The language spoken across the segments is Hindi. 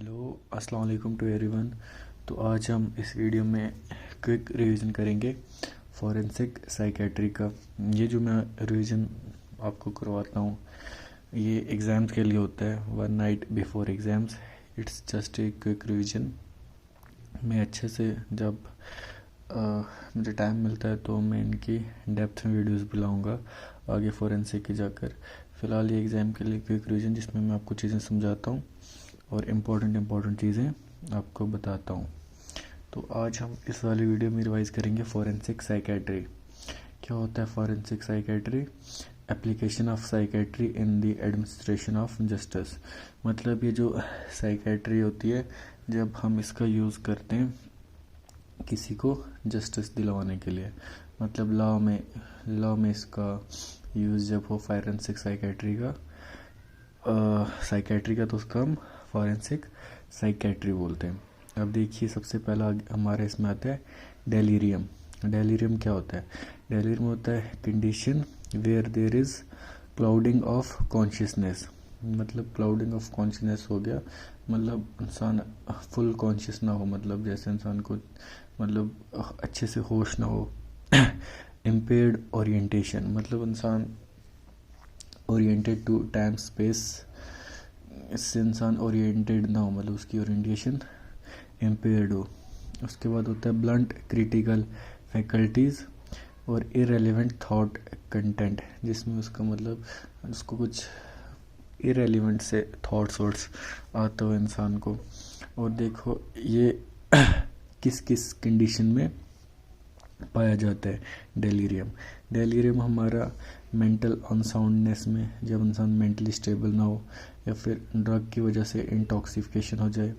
हेलो अस्सलाम वालेकुम टू एवरीवन। तो आज हम इस वीडियो में क्विक रिवीजन करेंगे फॉरेंसिक साइकेट्री का। ये जो मैं रिवीजन आपको करवाता हूँ ये एग्ज़ाम्स के लिए होता है, one night before exams. It's just a quick revision. मैं अच्छे से जब मुझे टाइम मिलता है तो मैं इनकी डेप्थ में वीडियोस बुलाऊंगा आगे फॉरेंसिक की जाकर। फ़िलहाल ये एग्ज़ाम के लिए क्विक रिवीजन जिसमें मैं आपको चीज़ें समझाता हूँ और इम्पोर्टेंट चीज़ें आपको बताता हूँ। तो आज हम इस वाली वीडियो में रिवाइज करेंगे फॉरेंसिक साइकेट्री। क्या होता है forensic psychiatry? Application of psychiatry in the administration of justice. मतलब ये जो साइकेट्री होती है जब हम इसका यूज़ करते हैं किसी को जस्टिस दिलवाने के लिए, मतलब लॉ में इसका यूज़ जब हो फॉरेंसिक साइकेट्री का तो उसका हम फॉरेंसिक साइकेट्री बोलते हैं। अब देखिए सबसे पहला हमारे इसमें आता है डेलीरियम। डेलीरियम क्या होता है? डेलीरियम होता है condition where there is clouding of consciousness. मतलब क्लाउडिंग ऑफ कॉन्शियसनेस हो गया, मतलब इंसान फुल कॉन्शियस ना हो, मतलब जैसे इंसान को मतलब अच्छे से होश ना हो। इम्पेयर्ड ओरिएंटेशन, मतलब इंसान ओरिएंटेड टू टाइम स्पेस, इससे इंसान ओरिएंटेड ना हो, मतलब उसकी ओरिएंटेशन इम्पेयर्ड हो। उसके बाद होता है ब्लंट क्रिटिकल फैकल्टीज़ और इरेलीवेंट थॉट कंटेंट, जिसमें उसका मतलब उसको कुछ इरेलीवेंट से थॉट्स आता हो इंसान को। और देखो ये किस किस कंडीशन में पाया जाता है डेलीरियम। डेलीरियम हमारा मेंटल अनसाउंडनेस में, जब इंसान मेंटली स्टेबल ना हो, या फिर ड्रग की वजह से इंटॉक्सिफिकेशन हो जाए,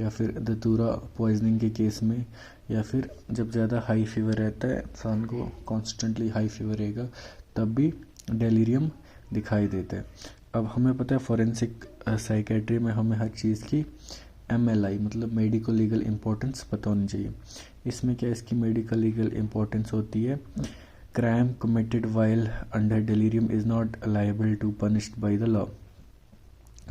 या फिर धतूरा पॉइजनिंग के केस में, या फिर जब ज़्यादा हाई फीवर रहता है इंसान को, कॉन्स्टेंटली हाई फीवर रहेगा तब भी डेलीरियम दिखाई देता है। अब हमें पता है फॉरेंसिक साइकेट्री में हमें हर चीज़ की MLI मतलब मेडिकल लीगल इम्पोर्टेंस पता होनी चाहिए। इसमें क्या इसकी मेडिकल लीगल इम्पोर्टेंस होती है? Crime committed while under delirium is not liable to punished by the law.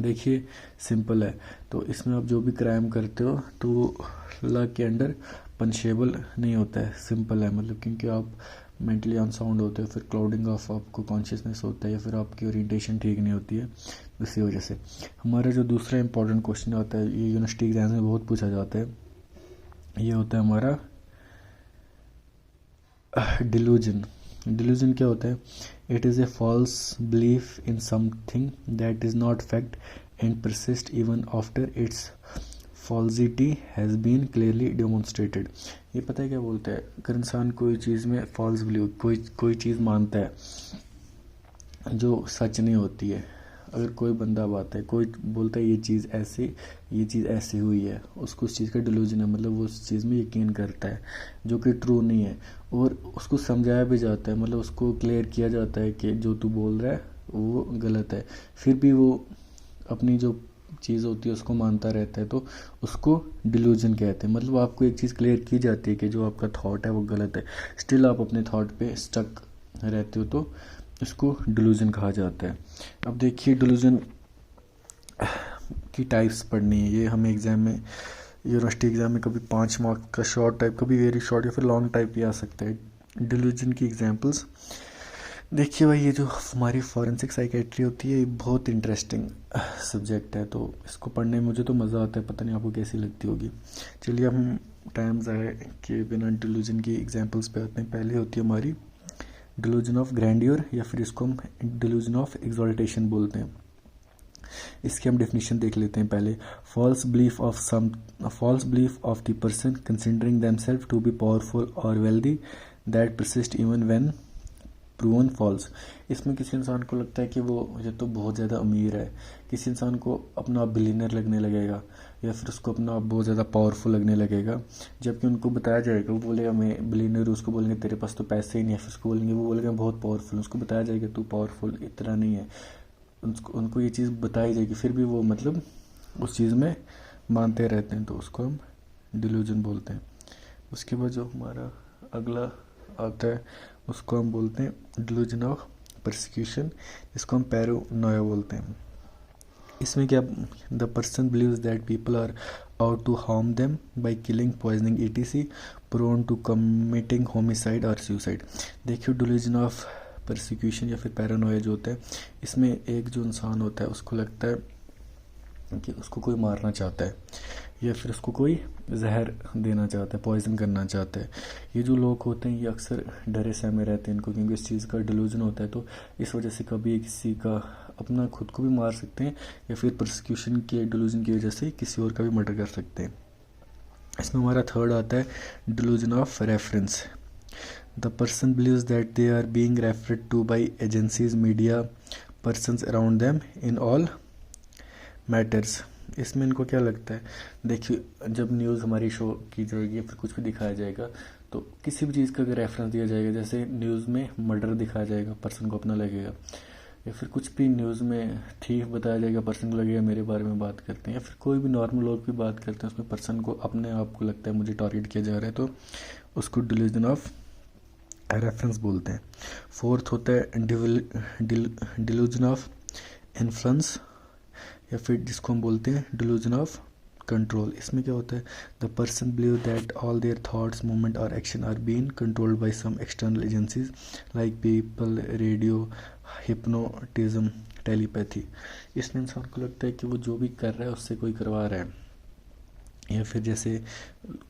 देखिए सिंपल है, तो इसमें आप जो भी क्राइम करते हो तो लॉ के अंडर पनिशेबल नहीं होता है। सिंपल है, मतलब क्योंकि आप मेंटली अनसाउंड होते हो, फिर क्लाउडिंग ऑफ आपको कॉन्शियसनेस होता है, या फिर आपकी ओरिएंटेशन ठीक नहीं होती है, इसी वजह से। हमारा जो दूसरा इंपॉर्टेंट क्वेश्चन होता है, ये यूनिवर्सिटी एग्जाम में बहुत पूछा जाता है, ये होता है हमारा डिलूजन। डिलूजन क्या होता है? It is a false belief in something that is not fact and persist even after its falsity has been clearly demonstrated. ये पता है क्या बोलता है? अगर इंसान कोई चीज़ में फॉल्स बिलीव, कोई चीज़ मानता है जो सच नहीं होती है, अगर कोई बंदा बात है, कोई बोलता है ये चीज़ ऐसी हुई है, उसको उस चीज़ का डिलूजन है, मतलब वो उस चीज़ में यकीन करता है जो कि ट्रू नहीं है, और उसको समझाया भी जाता है, मतलब उसको क्लियर किया जाता है कि जो तू बोल रहा है वो गलत है, फिर भी वो अपनी जो चीज़ होती है उसको मानता रहता है, तो उसको डिलूजन कहते हैं। मतलब आपको एक चीज़ क्लियर की जाती है कि जो आपका थॉट है वो गलत है, स्टिल आप अपने थॉट पे स्टक रहते हो, तो इसको डिलूजन कहा जाता है। अब देखिए डिलूजन की टाइप्स पढ़नी है, ये हमें एग्ज़ाम में, यूनिवर्सिटी एग्ज़ाम में कभी 5 मार्क्स का शॉर्ट टाइप, कभी वेरी शॉर्ट, या फिर लॉन्ग टाइप भी आ सकता है। डिलूजन की एग्जांपल्स देखिए भाई, ये जो हमारी फॉरेंसिक साइकेट्री होती है ये बहुत इंटरेस्टिंग सब्जेक्ट है, तो इसको पढ़ने में मुझे तो मज़ा आता है, पता नहीं आपको कैसी लगती होगी। चलिए हम टाइम ज़ाया के बिना डिलूजन की एग्जांपल्स पे आते हैं। पहले होती है हमारी डिलूजन ऑफ ग्रैंडियर, या फिर इसको हम डिलूजन ऑफ एग्जॉल्टेशन बोलते हैं। इसकी हम डेफिनेशन देख लेते हैं पहले। False belief of the person considering themselves to be powerful और wealthy that persist even when proven false. इसमें किसी इंसान को लगता है कि वो ये तो बहुत ज़्यादा अमीर है, किसी इंसान को अपना आप बिलीनियर लगने लगेगा, या फिर उसको अपना आप बहुत ज़्यादा पावरफुल लगने लगेगा, जबकि उनको बताया जाएगा, वो बोलेगा मैं बिलीनियर, उसको बोलेंगे तेरे पास तो पैसे ही नहीं है, फिर उसको बोलेंगे, वो बोलेगा बहुत पावरफुल, उसको बताया जाएगा तू पावरफुल इतना नहीं है, उनको ये चीज़ बताई जाएगी, फिर भी वो मतलब उस चीज़ में मानते रहते हैं, तो उसको हम डिलूजन बोलते हैं। उसके बाद जो हमारा अगला आता है उसको हम बोलते हैं डिलूजन ऑफ परसिक्यूशन, इसको हम पैरानोया बोलते हैं। इसमें क्या, the person believes that people are out to harm them by killing, poisoning etc, prone to committing homicide और सुसाइड। देखिए डिल्यूजन ऑफ परसिक्यूशन या फिर पैरानोया जो होता है, इसमें एक जो इंसान होता है उसको लगता है कि उसको कोई मारना चाहता है या फिर उसको कोई जहर देना चाहता है, पॉइजन करना चाहता है। ये जो लोग होते हैं ये अक्सर डरे सहमे रहते हैं इनको, क्योंकि इस चीज़ का डिल्यूजन होता है, तो इस वजह से कभी किसी का अपना खुद को भी मार सकते हैं या फिर प्रोसिक्यूशन के डिल्यूजन की वजह से किसी और का भी मर्डर कर सकते हैं। इसमें हमारा थर्ड आता है delusion of reference. The person believes that they are being referred to by agencies, media, persons around them in all matters. इसमें इनको क्या लगता है, देखिए जब न्यूज़ हमारी शो की जाएगी या फिर कुछ भी दिखाया जाएगा, तो किसी भी चीज़ का अगर रेफरेंस दिया जाएगा, जैसे न्यूज़ में मर्डर दिखाया जाएगा, पर्सन को अपना लगेगा, या फिर कुछ भी न्यूज़ में थीफ बताया जाएगा, पर्सन को लगेगा मेरे बारे में बात करते हैं, या फिर कोई भी नॉर्मल लोग भी बात करते हैं, उसमें पर्सन को अपने आप को लगता है मुझे टारगेट किया जा रहा है, तो उसको डिल्यूजन ऑफ रेफरेंस बोलते हैं। फोर्थ होता है डिल्यूजन ऑफ इन्फ्लुएंस या फिर जिसको हम बोलते हैं डिल्यूजन ऑफ कंट्रोल। इसमें क्या होता है, the person believe that all their thoughts, movement और action are being controlled by some external agencies like people, radio, hypnotism, telepathy. इसमें इंसान को लगता है कि वो जो भी कर रहा है उससे कोई करवा रहा है, या फिर जैसे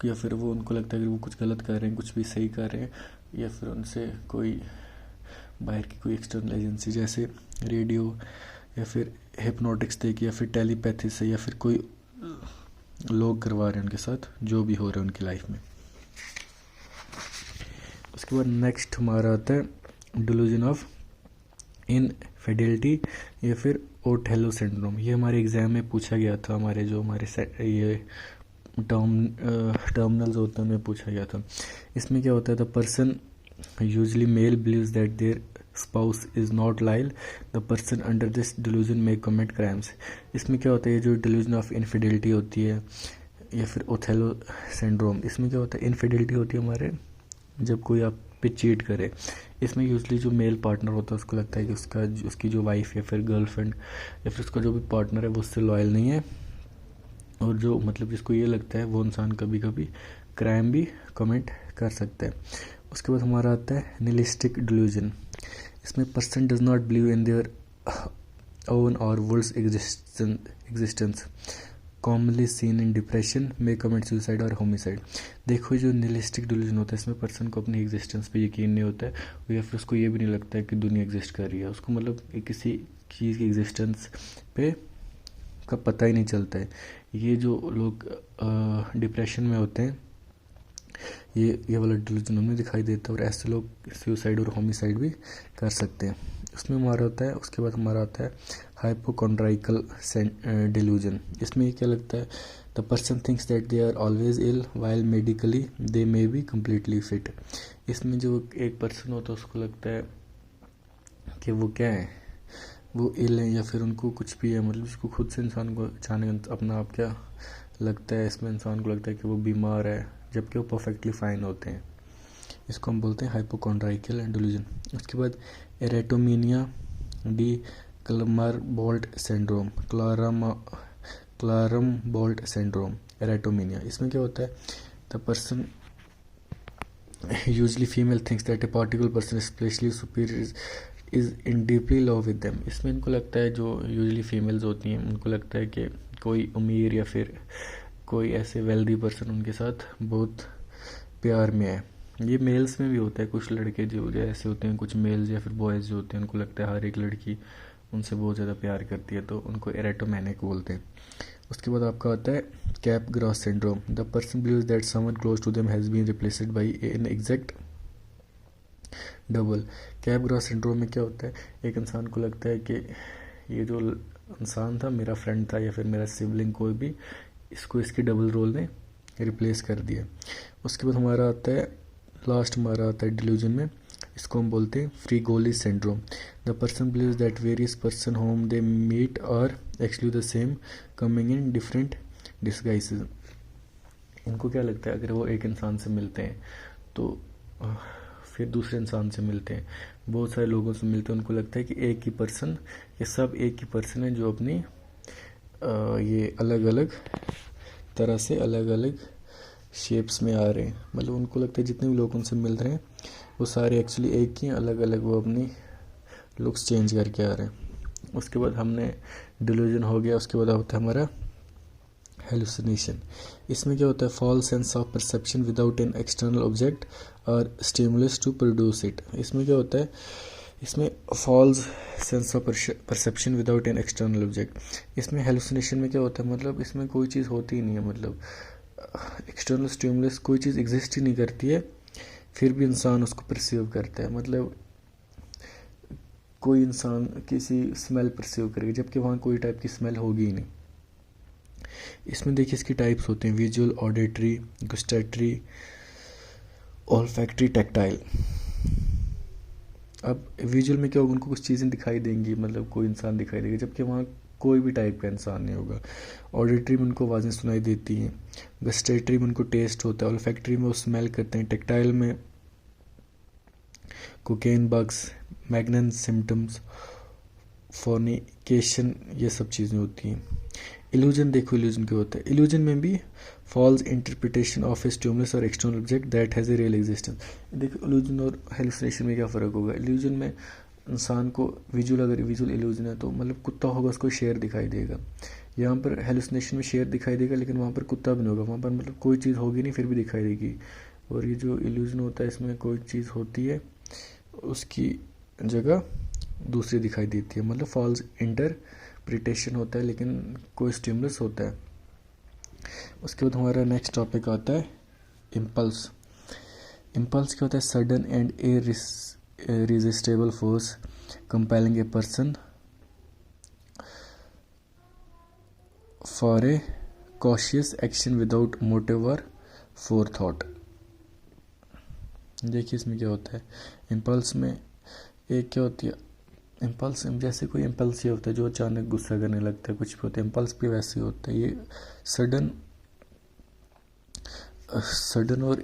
या फिर वो उनको लगता है कि वो कुछ गलत कर रहे हैं, कुछ भी सही कर रहे हैं, या फिर उनसे कोई बाहर की कोई एक्सटर्नल एजेंसी जैसे रेडियो या फिर हिप्नोटिक्स देख या फिर टेलीपैथी से या फिर कोई लोग करवा रहे हैं उनके साथ जो भी हो रहा है उनकी लाइफ में। उसके बाद नेक्स्ट हमारा आता है डिल्यूजन ऑफ इनफिडेलिटी या फिर ओथेलो सिंड्रोम। ये हमारे एग्जाम में पूछा गया था, हमारे जो हमारे ये टर्मिनल्स होते हैं उनमें पूछा गया था। इसमें क्या होता है, the person usually male believes that their spouse is not loyal, the person under this delusion may commit crimes। इसमें क्या होता है, ये जो delusion of infidelity होती है या फिर ओथेलो सिंड्रोम, इसमें क्या होता है, इनफिडेलिटी होती है हमारे जब कोई आप पे चीट करे। इसमें यूजली जो मेल पार्टनर होता है उसको लगता है कि उसकी जो वाइफ या फिर गर्लफ्रेंड या फिर उसका जो भी पार्टनर है वो उससे लॉयल नहीं है, और जो मतलब जिसको ये लगता है वो इंसान कभी कभी क्राइम भी कमिट कर सकता है। उसके बाद हमारा आता है निहिलिस्टिक डिल्यूजन। इसमें person does not believe in their own और world's existence, commonly seen in depression, may commit suicide और होमिसाइड। देखो जो निहिलिस्टिक डिल्यूजन होता है इसमें पर्सन को अपनी एग्जिस्टेंस पे यकीन नहीं होता है, या फिर उसको ये भी नहीं लगता है कि दुनिया एग्जिस्ट कर रही है, उसको मतलब किसी चीज़ की एग्जिस्टेंस पे का पता ही नहीं चलता है। ये जो लोग डिप्रेशन में होते हैं ये वाला डिल्यूजन उनमें दिखाई देता है, और ऐसे लोग सुसाइड और होमिसाइड भी कर सकते हैं। उसमें हमारा होता है, उसके बाद हमारा आता है हाइपोकॉन्ड्राइकल डिल्यूजन। इसमें ये क्या लगता है, the person thinks that they are always ill while medically they may be completely fit. इसमें जो एक पर्सन होता है उसको लगता है कि वो क्या है, वो इल है या फिर उनको कुछ भी है, मतलब उसको खुद से इंसान को जाने अपना आप क्या लगता है, इसमें इंसान को लगता है कि वो बीमार है जबकि वो परफेक्टली फाइन होते हैं। इसको हम बोलते हैं हाइपोकॉन्ड्राइकल डिल्यूजन। उसके बाद एरेटोमिनिया डी क्लमर-बोल्ट सिंड्रोम, क्लारम-बोल्ट सिंड्रोम, एरेटोमिनिया। इसमें क्या होता है, the person usually female thinks that a particular person specially superior is in deeply love with them. इसमें इनको लगता है, जो यूजली फीमेल्स होती हैं उनको लगता है कि कोई अमीर या फिर कोई ऐसे वेल्दी पर्सन उनके साथ बहुत प्यार में है। ये मेल्स में भी होता है, कुछ लड़के जो ऐसे होते हैं, कुछ मेल्स या फिर बॉयज़ जो होते हैं उनको लगता है हर एक लड़की उनसे बहुत ज़्यादा प्यार करती है, तो उनको एरेटोमेनिक बोलते हैं। उसके बाद आपका आता है Capgras syndrome. The person believes that someone close to them has been replaced by an exact double. Capgras syndrome में क्या होता है, एक इंसान को लगता है कि ये जो इंसान था मेरा फ्रेंड था या फिर मेरा सिबलिंग, कोई भी, इसको इसके डबल रोल ने रिप्लेस कर दिया। उसके बाद हमारा आता है लास्ट, हमारा आता है डिल्यूजन में, इसको हम बोलते हैं Fregoli syndrome. The person believes that various person whom they meet are actually the same, coming in different disguises. इनको क्या लगता है, अगर वो एक इंसान से मिलते हैं तो फिर दूसरे इंसान से मिलते हैं, बहुत सारे लोगों से मिलते हैं, उनको लगता है कि एक ही पर्सन, ये सब एक ही पर्सन है जो अपनी ये अलग अलग तरह से अलग अलग शेप्स में आ रहे हैं, मतलब उनको लगता है जितने भी लोग उनसे मिल रहे हैं वो सारे एक्चुअली एक ही हैं, अलग अलग वो अपनी लुक्स चेंज करके आ रहे हैं। उसके बाद हमने डिल्यूजन हो गया। उसके बाद होता है हमारा हेलुसिनेशन। इसमें क्या होता है, false sense of perception without an external object और स्टिमुलस टू प्रोड्यूस इट। इसमें क्या होता है, इसमें false sense of perception without an external object. इसमें हेलुसिनेशन में क्या होता है, मतलब इसमें कोई चीज़ होती ही नहीं है, मतलब एक्सटर्नल स्टिमुलस कोई चीज़ एग्जिस्ट ही नहीं करती है, फिर भी इंसान उसको परसीव करता है। मतलब कोई इंसान किसी स्मेल परसीव करेगा जबकि वहाँ कोई टाइप की स्मेल होगी ही नहीं। इसमें देखिए इसकी टाइप्स होते हैं, विजुअल, ऑडिटरी, गुस्टैटरी, ऑल्फैक्टरी, टैक्टाइल। अब विजुअल में क्या होगा, उनको कुछ चीज़ें दिखाई देंगी, मतलब कोई इंसान दिखाई देगा जबकि वहाँ कोई भी टाइप का इंसान नहीं होगा। ऑडिटरी में उनको आवाज़ें सुनाई देती हैं, गस्टेटरी में उनको टेस्ट होता है, ऑल्फैक्टरी में वो स्मेल करते हैं, टैक्टाइल में cocaine, bugs, Magnon symptoms, fornication, ये सब चीज़ें होती हैं। इल्यूजन देखो, इल्यूजन क्या होता है, इल्यूजन में भी false interpretation of a stimulus और external object that has a real existence. देखो इल्यूजन और हेलुसिनेशन में क्या फ़र्क होगा, इल्यूजन में इंसान को विजुअल, अगर विजुअल इल्यूजन है तो मतलब कुत्ता होगा उसको शेर दिखाई देगा। यहाँ पर हेलुसिनेशन में शेर दिखाई देगा लेकिन वहाँ पर कुत्ता भी नहीं होगा, वहाँ पर मतलब कोई चीज़ होगी नहीं फिर भी दिखाई देगी। और ये जो इल्यूजन होता है इसमें कोई चीज़ होती है उसकी जगह दूसरी दिखाई देती है, मतलब फॉल्स इंटरप्रिटेशन होता है लेकिन कोई स्टिमुलस होता है। उसके बाद हमारा नेक्स्ट टॉपिक आता है इम्पल्स। इम्पल्स क्या होता है, sudden and irresistible force compelling a person for a cautious action without motive or forethought। देखिए इसमें क्या होता है, इम्पल्स में एक क्या होती है, इम्पल्स जैसे कोई इम्पल्स ये होता है जो अचानक गुस्सा करने लगता है, कुछ भी होता है, इम्पल्स भी वैसे ही होता है। ये सडन और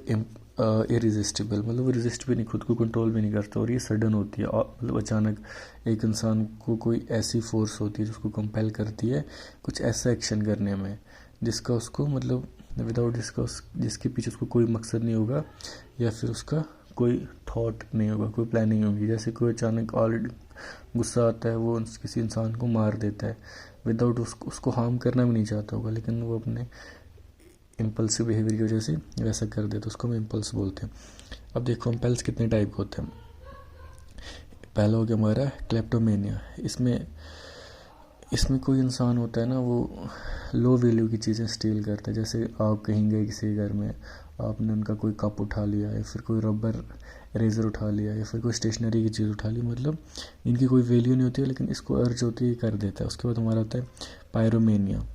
इरिजिस्टिबल, मतलब वो रिजिस्ट भी नहीं, खुद को कंट्रोल भी नहीं करता, और ये सडन होती है, मतलब अचानक एक इंसान को कोई ऐसी फोर्स होती है जो उसको कंपेल करती है कुछ ऐसा एक्शन करने में जिसका उसको मतलब विदाउट जिसके पीछे उसको कोई मकसद नहीं होगा या फिर उसका कोई थॉट नहीं होगा, कोई प्लानिंग होगी। जैसे कोई अचानक ऑलरेडी गुस्सा आता है, वो किसी इंसान को मार देता है विदाउट उसको हार्म करना भी नहीं चाहता होगा, लेकिन वो अपने इम्पल्सिव बिहेवियर की वजह से वैसा कर दे तो उसको हम इम्पल्स बोलते हैं। अब देखो इम्पल्स कितने टाइप के होते हैं। पहला हो गया हमारा क्लेप्टोमेनिया। इसमें कोई इंसान होता है ना, वो लो वैल्यू की चीज़ें स्टील करता है। जैसे आप कहीं गए किसी घर में, आपने उनका कोई कप उठा लिया या फिर कोई रबर इरेजर उठा लिया या फिर कोई स्टेशनरी की चीज़ उठा ली, मतलब इनकी कोई वैल्यू नहीं होती है लेकिन इसको अर्ज होती है कर देता है। उसके बाद हमारा होता है पायरोमेनिया।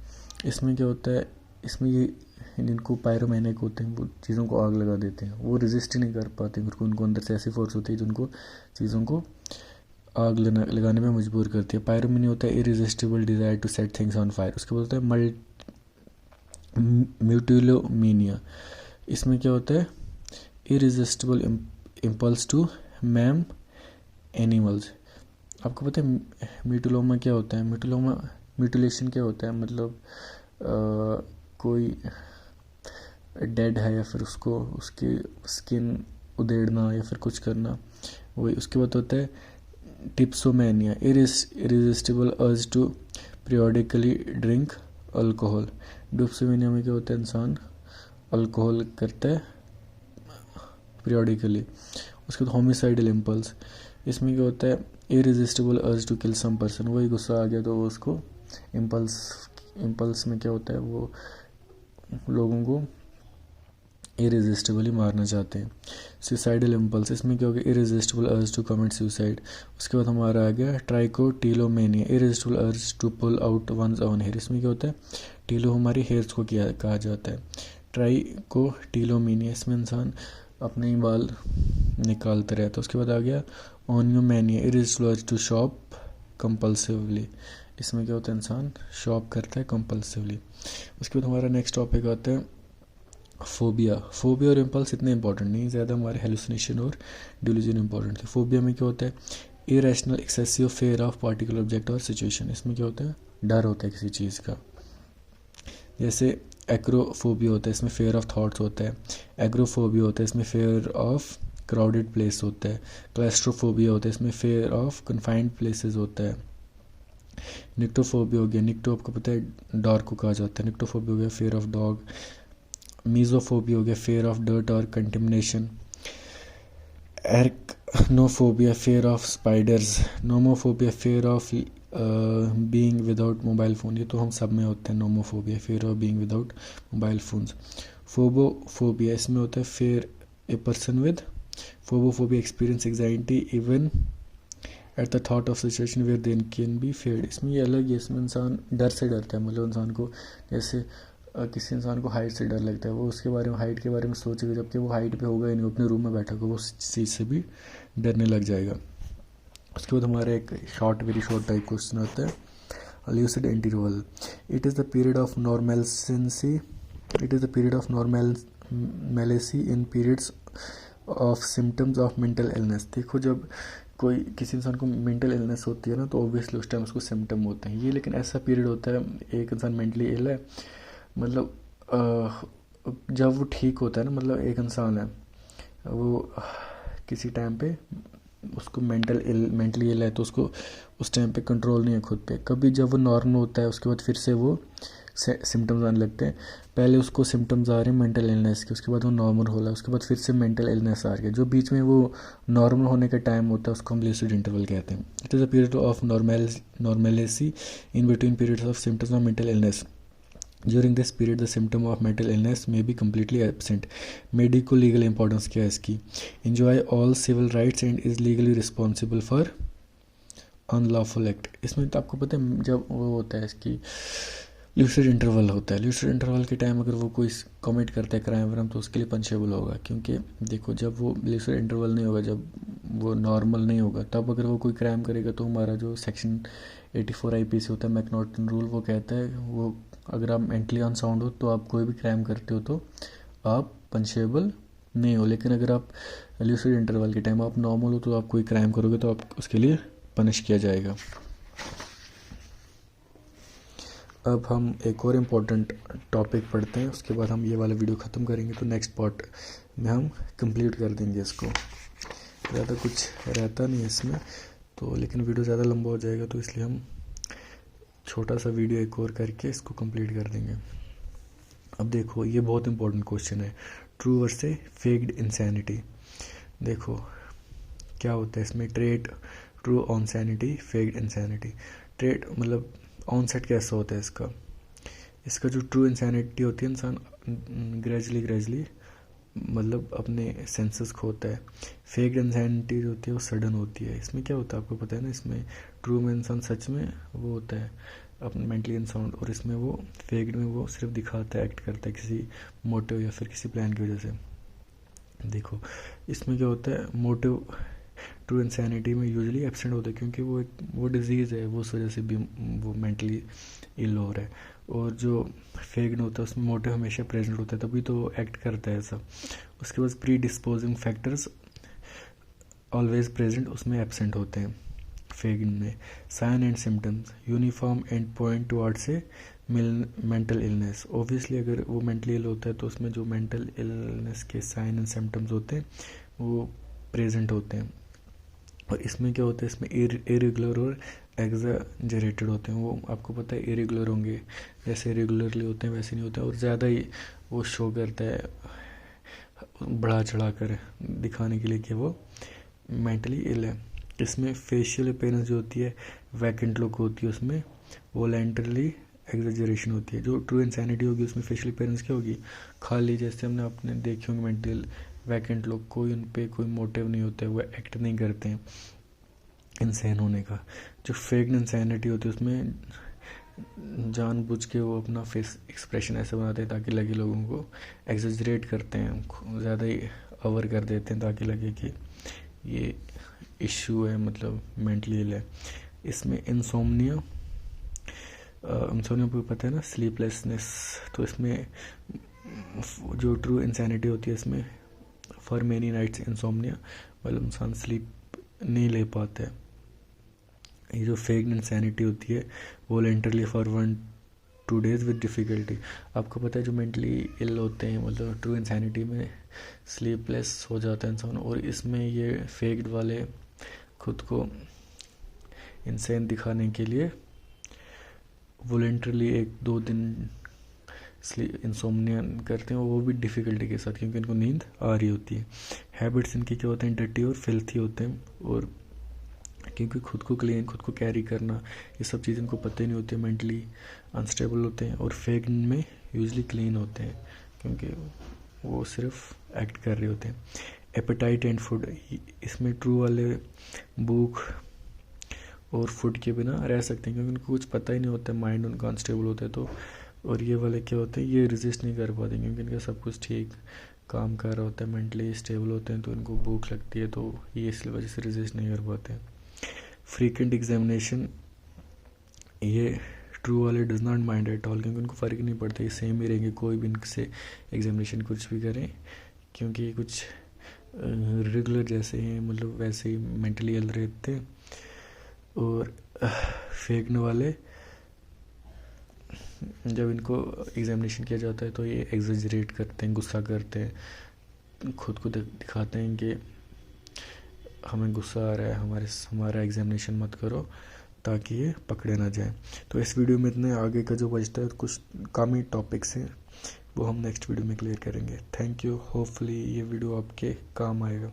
इसमें क्या होता है, इसमें ये जिनको पायरोमैनिक होते हैं वो चीज़ों को आग लगा देते हैं, वो रेजिस्ट ही नहीं कर पाते क्योंकि उनको अंदर से ऐसी फोर्स होती है जिनको चीज़ों को आग लगाने में मजबूर करती है। पायरोमेनिया होता है irresistible desire to set things on fire. उसके बाद होता है म्यूटिलोमेनिया। इसमें क्या होता है, irresistible impulse to maim animals. आपको पता है म्यूटिलोमा क्या होता है, म्यूटिलेशन क्या होता है, मतलब कोई डेड है या फिर उसको उसकी स्किन उधेड़ना या फिर कुछ करना, वही। उसके बाद होता है dipsomania, irresistible urge to periodically drink alcohol. Dipsomania में क्या होता है, इंसान अल्कोहल करता है पीरियोडिकली। उसके बाद होमिसाइडल इम्पल्स। इसमें क्या होता है, इरिजिस्टिबल urge to kill some person, वही गुस्सा आ गया तो वो उसको इम्पल्स में क्या होता है, वो लोगों को इरिजिस्टिबली मारना चाहते हैं। Suicidal impulse. इसमें क्या हो गया, इरिजिस्टिबल अर्ज टू कमिट सुसाइड। उसके बाद हमारा आ गया trichotillomania, irresistible urge to pull out one's hair हेयर। इसमें क्या होता है, टीलो हमारी हेयर्स को कहा जाता है। ट्राइकोटिलोमेनिया, इसमें इंसान अपने ही बाल निकालते रहता है। उसके बाद आ गया ओनियोमेनिया, इरिजिस्टिबल अर्ज टू शॉप कंपल्सिवली। इसमें क्या होता है, इंसान शॉप करता है कंपल्सिवली। उसके बाद हमारा नेक्स्ट टॉपिक आता है फोबिया। फोबिया और इम्पल्स इतने इंपॉर्टेंट नहीं, ज़्यादा हमारे हेलुसिनेशन और डिल्यूजन इंपॉर्टेंट थे। फोबिया में क्या होता है, irrational excessive fair of particular object और सिचुएशन। इसमें क्या होता है, डर होता है किसी चीज़ का। जैसे एक्रोफोबिया होता है, इसमें फेयर ऑफ थॉट्स होता है। एग्रोफोबिया होता है, इसमें फेयर ऑफ क्राउडेड प्लेस होता है। क्लैस्ट्रोफोबिया होता है, इसमें फेयर ऑफ कन्फाइंड प्लेसेस होता है। निक्टोफोबिया हो गया, निक्टो आपको पता है डॉग को कहा जाता है, निक्टोफोबिया हो गया फेयर ऑफ डॉग। मीजोफोबिया हो गया फेयर ऑफ डर्ट और contamination. Arachnophobia fear of spiders. Nomophobia fear of being without mobile phone, ये तो हम सब में होते हैं। Nomophobia fear of being without mobile phones. Phobophobia इसमें होता है fear a person with phobophobia experience anxiety even at the thought of situation where then can be feared. इसमें ये अलग है, इसमें इंसान डर से डरता है, मतलब इंसान को जैसे किसी इंसान को हाइट से डर लगता है, वो उसके बारे में हाइट के बारे में सोचेगा, जबकि वो हाइट पे होगा ही नहीं, अपने रूम में बैठा होगा, वो उस चीज़ से भी डरने लग जाएगा। उसके बाद हमारा एक वेरी शॉर्ट टाइप क्वेश्चन आता है lucid interval. It is the period of normalcy, it is the period of normalcy in periods of symptoms of mental illness. देखो जब कोई किसी इंसान को मेंटल इलनेस होती है ना, तो ऑब्वियसली उस टाइम उसको सिम्टम होते हैं ये, लेकिन ऐसा पीरियड होता है एक इंसान मेंटली इल है, मतलब जब वो ठीक होता है ना, मतलब एक इंसान है वो किसी टाइम पे उसको मेंटली इल है, तो उसको उस टाइम पे कंट्रोल नहीं है खुद पे। कभी जब वो नॉर्मल होता है उसके बाद फिर से वो सिम्टम्स आने लगते हैं। पहले उसको सिम्टम्स आ रहे हैं मेंटल इलनेस के, उसके बाद वो नॉर्मल हो रहा है, उसके बाद फिर से मेंटल इलनेस आ रही है। जो बीच में वो नॉर्मल होने का टाइम होता है उसको हम ल्यूसिड इंटरवल कहते हैं। It is a period of normalcy in between periods of symptoms of mental illness. During this period the symptom of mental illness may be completely absent. Medico legal importance क्या है इसकी? Enjoy all civil rights and is legally responsible for unlawful act. इसमें तो आपको पता है जब वो होता है इसकी ल्यूसिड इंटरवल होता है, ल्यूसिड इंटरवल के टाइम अगर वो कोई कमिट करता है क्राइम वराइम तो उसके लिए पंचेबल होगा। क्योंकि देखो जब वो ल्यूसिड इंटरवल नहीं होगा, जब वो नॉर्मल नहीं होगा, तब अगर वो कोई क्राइम करेगा तो हमारा जो सेक्शन 84 IPC होता है मैकनॉटन रूल, वो कहता है वो अगर आप मेंटली अनसाउंड हो तो आप कोई भी क्राइम करते हो तो आप पंचेबल नहीं हो। लेकिन अगर आप ल्यूसिड इंटरवल के टाइम आप नॉर्मल हो तो आप कोई क्राइम करोगे तो आप उसके लिए पनिश किया जाएगा। अब हम एक और इम्पोर्टेंट टॉपिक पढ़ते हैं, उसके बाद हम ये वाला वीडियो ख़त्म करेंगे, तो नेक्स्ट पार्ट में हम कंप्लीट कर देंगे इसको। ज़्यादा कुछ रहता नहीं है इसमें तो, लेकिन वीडियो ज़्यादा लंबा हो जाएगा तो इसलिए हम छोटा सा वीडियो एक और करके इसको कंप्लीट कर देंगे। अब देखो ये बहुत इंपॉर्टेंट क्वेश्चन है, ट्रू वर्सेस फेक्ड इंसैनिटी। देखो क्या होता है इसमें, trait true insanity faked insanity. Trait मतलब ऑनसेट कैसा होता है इसका जो ट्रू इंसैनिटी होती है, इंसान ग्रेजुअली मतलब अपने सेंसेस खोता है। फेक्ड इंसैनिटी जो होती है वो सडन होती है। इसमें क्या होता है आपको पता है ना, इसमें ट्रू में इंसान सच में वो होता है अपने मेंटली अनसाउंड, और इसमें वो फेक्ड में वो सिर्फ दिखाता है, एक्ट करता है किसी मोटिव या फिर किसी प्लान की वजह से। देखो इसमें क्या होता है, मोटिव ट्रू इंसैनिटी में यूजुअली एब्सेंट होता है क्योंकि वो डिजीज़ है, वो उस वजह से भी वो मेंटली इल हो रहा है। और जो फेक होता है उसमें मोटिव हमेशा प्रेजेंट होता है, तभी तो एक्ट करता है ऐसा। उसके बाद predisposing factors always present, उसमें एब्सेंट होते हैं फेक में। Sign and symptoms uniform and point towards a mental illness. Obviously अगर वो मेंटली इल होता है तो उसमें जो मेंटल इलनेस के साइन एंड सिम्टम्स होते हैं वो प्रेजेंट होते हैं। और इसमें क्या होता है, इसमें इरेगुलर और एग्जैजरेटेड होते हैं। वो आपको पता है इरेगुलर होंगे, जैसे रेगुलरली होते हैं वैसे नहीं होते हैं, और ज़्यादा ही वो शो करता है बढ़ा चढ़ा कर दिखाने के लिए कि वो मेंटली इल है। इसमें फेशियल अपीयरेंस जो होती है वैकेंट लुक होती है, उसमें वॉलेंटरली एग्जैजरेशन होती है। जो ट्रू इंसैनिटी होगी उसमें फेशियल अपीयरेंस क्या होगी, खाली, जैसे हमने अपने देखे होंगे मेंटल वैकेंट लोग, कोई उन पर कोई मोटिव नहीं होता है, वो एक्ट नहीं करते हैं इंसान होने का। जो फेक इंसैनिटी होती है उसमें जानबूझ के वो अपना फेस एक्सप्रेशन ऐसे बनाते हैं ताकि लगे, लोगों को एग्जैजरेट करते हैं, ज़्यादा ही अवर कर देते हैं ताकि लगे कि ये इशू है, मतलब मेंटली इल है। इसमें इंसोम्निया को पता है ना, स्लीपलेसनेस, तो इसमें जो ट्रू इंसैनिटी होती है इसमें फॉर मेनी नाइट्स इंसोम्निया, मतलब इंसान स्लीप नहीं ले पाता है। ये जो फेक इंसैनिटी होती है voluntarily for 1 2 days with difficulty. आपको पता है जो मेंटली इल होते हैं, मतलब ट्रू इंसैनिटी में स्लीपलेस हो जाता है इंसान, और इसमें ये फेक्ड वाले खुद को इंसेन दिखाने के लिए वॉलेंटरली 1-2 दिन इंसोम्निया करते हैं, वो भी डिफ़िकल्टी के साथ, क्योंकि इनको नींद आ रही होती है। हैबिट्स इनके क्या होते हैं, डर्टी और फिल्थी होते हैं, और क्योंकि खुद को क्लीन, खुद को कैरी करना, ये सब चीज़ इनको पता ही नहीं होती है, मेंटली अनस्टेबल होते हैं। और फेक में यूजली क्लीन होते हैं, क्योंकि वो सिर्फ एक्ट कर रहे होते हैं। एपेटाइट एंड फूड, इसमें ट्रू वाले भूख और फूड के बिना रह सकते हैं, क्योंकि उनको कुछ पता ही नहीं होता है, माइंड उनका अनस्टेबल होता है। तो और ये वाले क्या होते हैं, ये रेजिस्ट नहीं कर पाते, क्योंकि इनका सब कुछ ठीक काम कर रहा होता है, मेंटली स्टेबल होते हैं, तो इनको भूख लगती है, तो ये इस वजह से रेजिस्ट नहीं कर पाते हैं। फ्रीक्वेंट एग्जामिनेशन, ये ट्रू वाले does not mind at all, क्योंकि उनको फ़र्क नहीं पड़ता, ये सेम ही रहेंगे, कोई भी इनसे एग्जामिनेशन कुछ भी करें, क्योंकि कुछ रेगुलर जैसे हैं, मतलब वैसे ही मेंटली इल रहते हैं। और फेंकने वाले, जब इनको एग्जामिनेशन किया जाता है तो ये एग्जेजरेट करते हैं, गुस्सा करते हैं, खुद को दिखाते हैं कि हमें गुस्सा आ रहा है, हमारा एग्जामिनेशन मत करो, ताकि ये पकड़े ना जाए। तो इस वीडियो में इतने, आगे का जो बचता है कुछ कम ही टॉपिक्स हैं, वो हम नेक्स्ट वीडियो में क्लियर करेंगे। थैंक यू, होपफुली ये वीडियो आपके काम आएगा।